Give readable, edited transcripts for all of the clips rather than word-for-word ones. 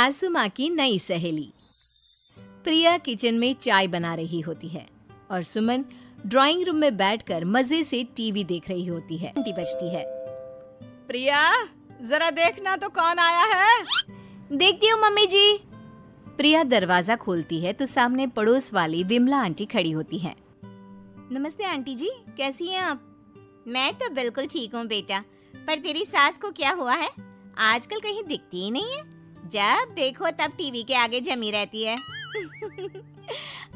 सासू माँ की नई सहेली। प्रिया किचन में चाय बना रही होती है और सुमन ड्राइंग रूम में बैठकर मजे से टीवी देख रही होती है। घंटी बजती है। प्रिया, जरा देखना तो कौन आया है। देखती हूँ मम्मी जी। प्रिया दरवाजा खोलती है तो सामने पड़ोस वाली विमला आंटी खड़ी होती है। नमस्ते आंटी जी, कैसी हैं आप? मैं तो बिल्कुल ठीक हूँ बेटा, पर तेरी सास को क्या हुआ है? आजकल कहीं दिखती ही नहीं है। जब देखो तब टीवी के आगे जमी रहती है।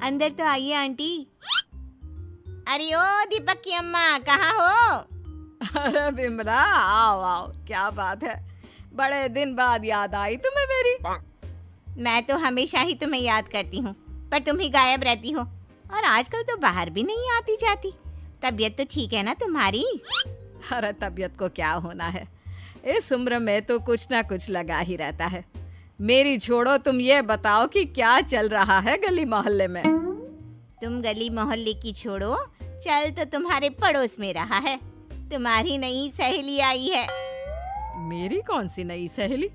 अंदर तो आइए आंटी। अरे ओ दीपक की अम्मा, कहाँ हो? अरे बिमला, आओ आओ, क्या बात है, बड़े दिन बाद याद आई तुम्हें मेरी। मैं तो हमेशा ही तुम्हें याद करती हूँ, पर तुम ही गायब रहती हो और आजकल तो बाहर भी नहीं आती जाती। तबीयत तो ठीक है ना तुम्हारी? अरे तबीयत को क्या होना है, इस उम्र में तो कुछ ना कुछ लगा ही रहता है। मेरी छोड़ो, तुम ये बताओ कि क्या चल रहा है गली मोहल्ले में। तुम गली मोहल्ले की छोड़ो, चल तो तुम्हारे पड़ोस में रहा है। तुम्हारी नई सहेली आई है। मेरी कौन सी नई सहेली?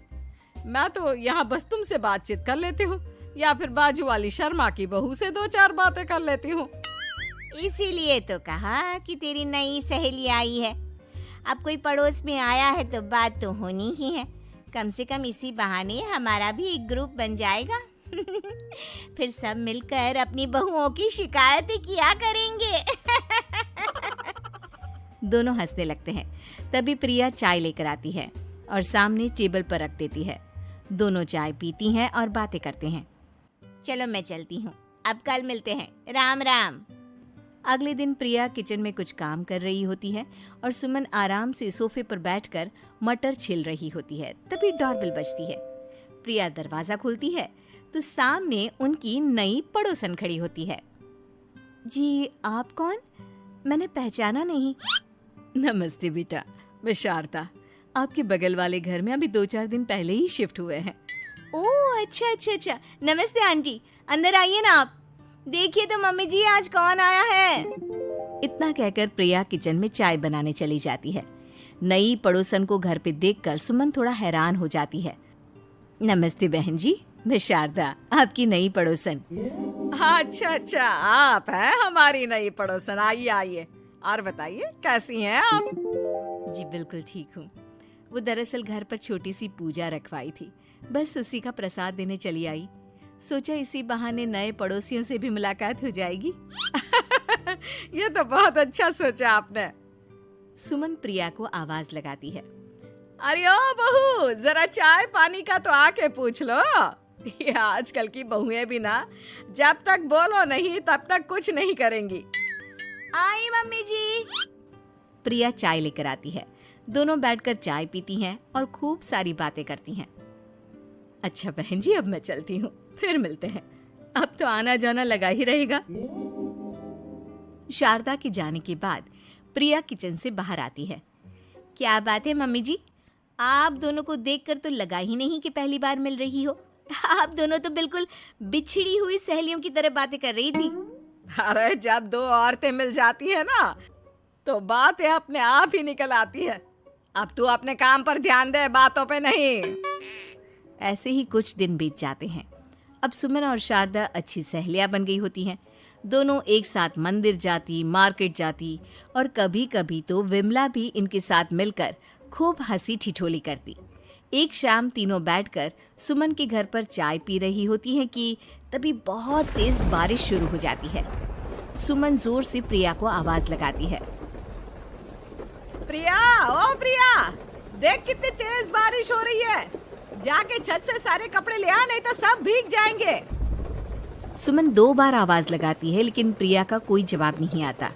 मैं तो यहाँ बस तुमसे बातचीत कर लेती हूँ या फिर बाजू वाली शर्मा की बहू से दो चार बातें कर लेती हूँ। इसीलिए तो कहा कि तेरी नई सहेली आई है। अब कोई पड़ोस में आया है तो बात तो होनी ही है। कम से कम इसी बहाने हमारा भी एक ग्रुप बन जाएगा। फिर सब मिलकर अपनी बहुओं की शिकायतें किया करेंगे। दोनों हंसने लगते हैं। तभी प्रिया चाय लेकर आती है और सामने टेबल पर रख देती है। दोनों चाय पीती हैं और बातें करते हैं। चलो मैं चलती हूँ, अब कल मिलते हैं। राम राम। अगले दिन प्रिया किचन में कुछ काम कर रही होती है और सुमन आराम से सोफे पर बैठकर मटर छिल रही होती है। तभी डोरबेल बजती है। प्रिया दरवाजा खोलती है तो सामने उनकी नई पड़ोसन खड़ी होती है। जी, आप कौन? मैंने पहचाना नहीं। नमस्ते बेटा, मैं शारदा। आपके बगल वाले घर में अभी 2-4 दिन पहले ही शिफ्ट हुए हैं। ओह अच्छा। नमस्ते आंटी, अंदर आइए ना आप। देखिए तो मम्मी जी, आज कौन आया है। इतना कहकर प्रिया किचन में चाय बनाने चली जाती है। नई पड़ोसन को घर पे देखकर सुमन थोड़ा हैरान हो जाती है। नमस्ते बहन जी, मैं शारदा, आपकी नई पड़ोसन। अच्छा, आप हैं हमारी नई पड़ोसन। आइए आइए, और बताइए कैसी हैं आप? जी बिल्कुल ठीक हूँ। वो दरअसल घर पर छोटी सी पूजा रखवाई थी, बस उसी का प्रसाद देने चली आई। सोचा इसी बहाने नए पड़ोसियों से भी मुलाकात हो जाएगी। ये तो बहुत अच्छा सोचा आपने। सुमन प्रिया को आवाज लगाती है। अरे ओ बहू, जरा चाय पानी का तो आके पूछ लो। ये आजकल की बहुएं भी ना, जब तक बोलो नहीं तब तक कुछ नहीं करेंगी। आई मम्मी जी। प्रिया चाय लेकर आती है। दोनों बैठकर चाय पीती हैं और खूब सारी बातें करती हैं। अच्छा बहन जी, अब मैं चलती हूँ, फिर मिलते हैं। अब तो आना जाना लगा ही रहेगा। शारदा के जाने के बाद प्रिया किचन से बाहर आती है। क्या बात है मम्मी जी, आप दोनों को देखकर तो लगा ही नहीं कि पहली बार मिल रही हो। आप दोनों तो बिल्कुल बिछड़ी हुई सहेलियों की तरह बातें कर रही थी। अरे जब दो औरतें मिल जाती है ना, तो बातें अपने आप ही निकल आती है। अब तू अपने काम पर ध्यान दे, बातों पे नहीं। ऐसे ही कुछ दिन बीत जाते हैं। अब सुमन और शारदा अच्छी सहेलियां बन गई होती हैं। दोनों एक साथ मंदिर जाती, मार्केट जाती और कभी कभी तो विमला भी इनके साथ मिलकर खूब हंसी ठिठोली करती। एक शाम तीनों बैठकर सुमन के घर पर चाय पी रही होती हैं कि तभी बहुत तेज बारिश शुरू हो जाती है। सुमन जोर से प्रिया को आवाज लगाती है। प्रिया, ओ प्रिया, देख कितनी तेज बारिश हो रही है। जाके छत से सारे कपड़े ले आ, नहीं तो सब भीग जाएंगे। सुमन 2 बार आवाज लगाती है लेकिन प्रिया का कोई जवाब नहीं आता।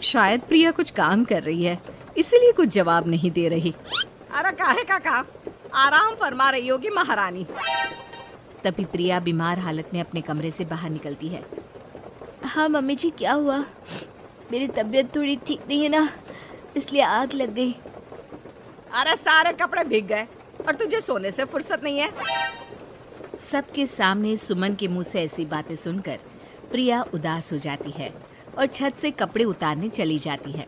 शायद प्रिया कुछ काम कर रही है, इसीलिए कुछ जवाब नहीं दे रही। अरे काहे का काम, आराम फरमा रही होगी महारानी। तभी प्रिया बीमार हालत में अपने कमरे से बाहर निकलती है। हाँ मम्मी जी, क्या हुआ? मेरी तबीयत थोड़ी ठीक नहीं है ना, इसलिए आग लग गई। अरे सारे कपड़े भीग गए और तुझे सोने से फुर्सत नहीं है। सबके सामने सुमन के मुंह से ऐसी बातें सुनकर प्रिया उदास हो जाती है और छत से कपड़े उतारने चली जाती है।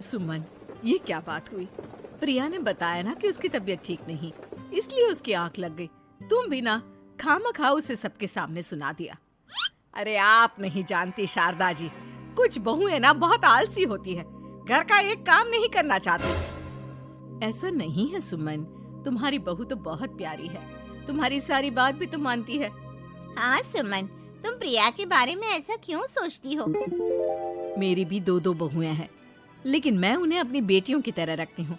सुमन, ये क्या बात हुई? प्रिया ने बताया ना कि उसकी तबीयत ठीक नहीं, इसलिए उसकी आंख लग गई। तुम भी ना खामखा उसे सबके सामने सुना दिया। अरे आप नहीं जानती शारदा जी, कुछ बहुएं ना बहुत आलसी होती है, घर का एक काम नहीं करना चाहती। ऐसा नहीं है सुमन, तुम्हारी बहू तो बहुत प्यारी है, तुम्हारी सारी बात भी तो मानती है। हाँ सुमन, तुम प्रिया के बारे में ऐसा क्यों सोचती हो? मेरी भी दो बहुएं हैं, लेकिन मैं उन्हें अपनी बेटियों की तरह रखती हूँ।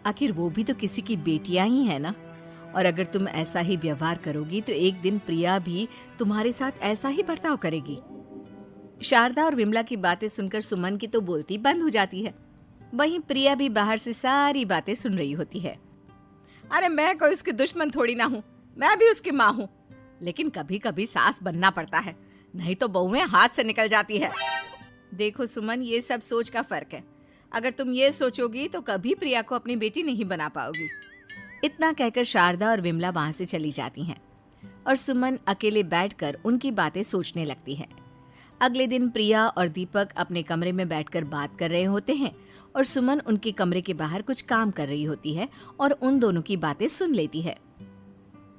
आखिर वो भी तो किसी की बेटियां ही है ना। और अगर तुम ऐसा ही व्यवहार करोगी तो एक दिन प्रिया भी तुम्हारे साथ ऐसा ही बर्ताव करेगी। शारदा और विमला की बातें सुनकर सुमन की तो बोलती बंद हो जाती है। वहीं प्रिया भी बाहर से सारी बातें सुन रही होती है। अरे मैं कोई उसकी दुश्मन थोड़ी ना हूँ, मैं भी उसकी माँ हूँ, लेकिन कभी कभी सास बनना पड़ता है, नहीं तो बहुएं हाथ से निकल जाती है। देखो सुमन, ये सब सोच का फर्क है। अगर तुम ये सोचोगी तो कभी प्रिया को अपनी बेटी नहीं बना पाओगी। इतना कहकर शारदा और विमला वहां से चली जाती हैं और सुमन अकेले बैठकर उनकी बातें सोचने लगती है। अगले दिन प्रिया और दीपक अपने कमरे में बैठकर बात कर रहे होते हैं और सुमन उनके कमरे के बाहर कुछ काम कर रही होती है और उन दोनों की बातें सुन लेती है।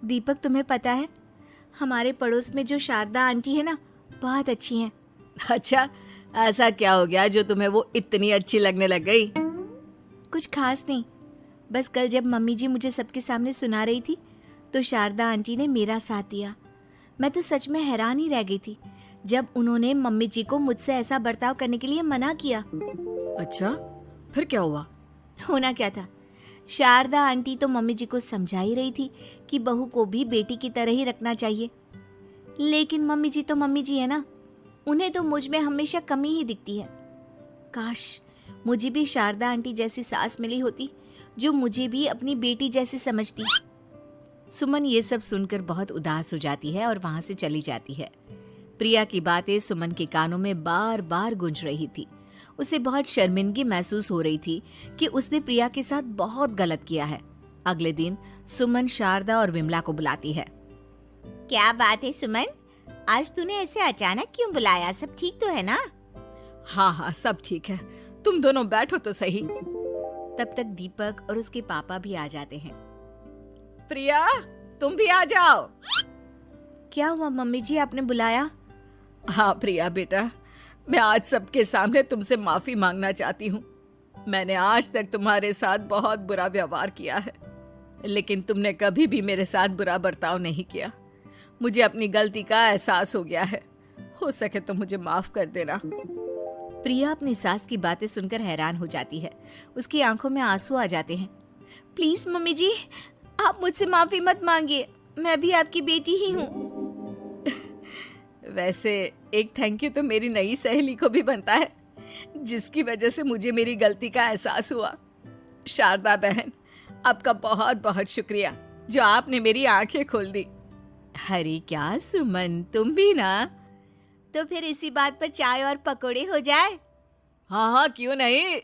दीपक, तुम्हें पता है हमारे पड़ोस में जो शारदा आंटी है ना, बहुत अच्छी हैं। अच्छा, ऐसा क्या हो गया जो तुम्हें वो इतनी अच्छी लगने लग गई? कुछ खास नहीं, बस कल जब मम्मी जी मुझे सबके सामने सुना रही थी तो शारदा आंटी ने मेरा साथ दिया। मैं तो सच में हैरान ही रह गई थी जब उन्होंने मम्मी जी को मुझसे ऐसा बर्ताव करने के लिए मना किया। अच्छा, फिर क्या हुआ? होना क्या था, शारदा आंटी तो मम्मी जी को समझा ही रही थी कि बहू को भी बेटी की तरह ही रखना चाहिए, लेकिन मम्मी जी तो मम्मी जी है ना, उन्हें तो मुझ में हमेशा कमी ही दिखती है। काश मुझे भी शारदा आंटी जैसी सास मिली होती जो मुझे भी अपनी बेटी जैसी समझती। सुमन ये सब सुनकर बहुत उदास हो जाती है और वहां से चली जाती है। प्रिया की बातें सुमन के कानों में बार बार गूंज रही थी। उसे बहुत शर्मिंदगी महसूस हो रही थी कि उसने प्रिया के साथ बहुत गलत किया है। अगले दिन सुमन शारदा और विमला को बुलाती है। क्या बात है सुमन, आज तूने ऐसे अचानक क्यों बुलाया? सब ठीक तो है ना? हाँ, सब ठीक है, तुम दोनों बैठो तो सही। तब तक दीपक और उसके पापा भी आ जाते हैं। प्रिया, तुम भी आ जाओ। क्या हुआ मम्मी जी, आपने बुलाया? हाँ प्रिया बेटा, मैं आज सबके सामने तुमसे माफी मांगना चाहती हूँ। मैंने आज तक तुम्हारे साथ बहुत बुरा व्यवहार किया है, लेकिन तुमने कभी भी मेरे साथ बुरा बर्ताव नहीं किया। मुझे अपनी गलती का एहसास हो गया है, हो सके तो मुझे माफ कर देना। प्रिया अपनी सास की बातें सुनकर हैरान हो जाती है। उसकी आंखों में आंसू आ जाते हैं। प्लीज मम्मी जी, आप मुझसे माफी मत मांगिए, मैं भी आपकी बेटी ही हूँ। वैसे एक थैंक यू तो मेरी नई सहेली को भी बनता है, जिसकी वजह से मुझे मेरी गलती का एहसास हुआ। शारदा बहन, आपका बहुत बहुत शुक्रिया जो आपने मेरी आंखें खोल दी। अरे क्या सुमन, तुम भी ना। तो फिर इसी बात पर चाय और पकोड़े हो जाए? हाँ, क्यों नहीं।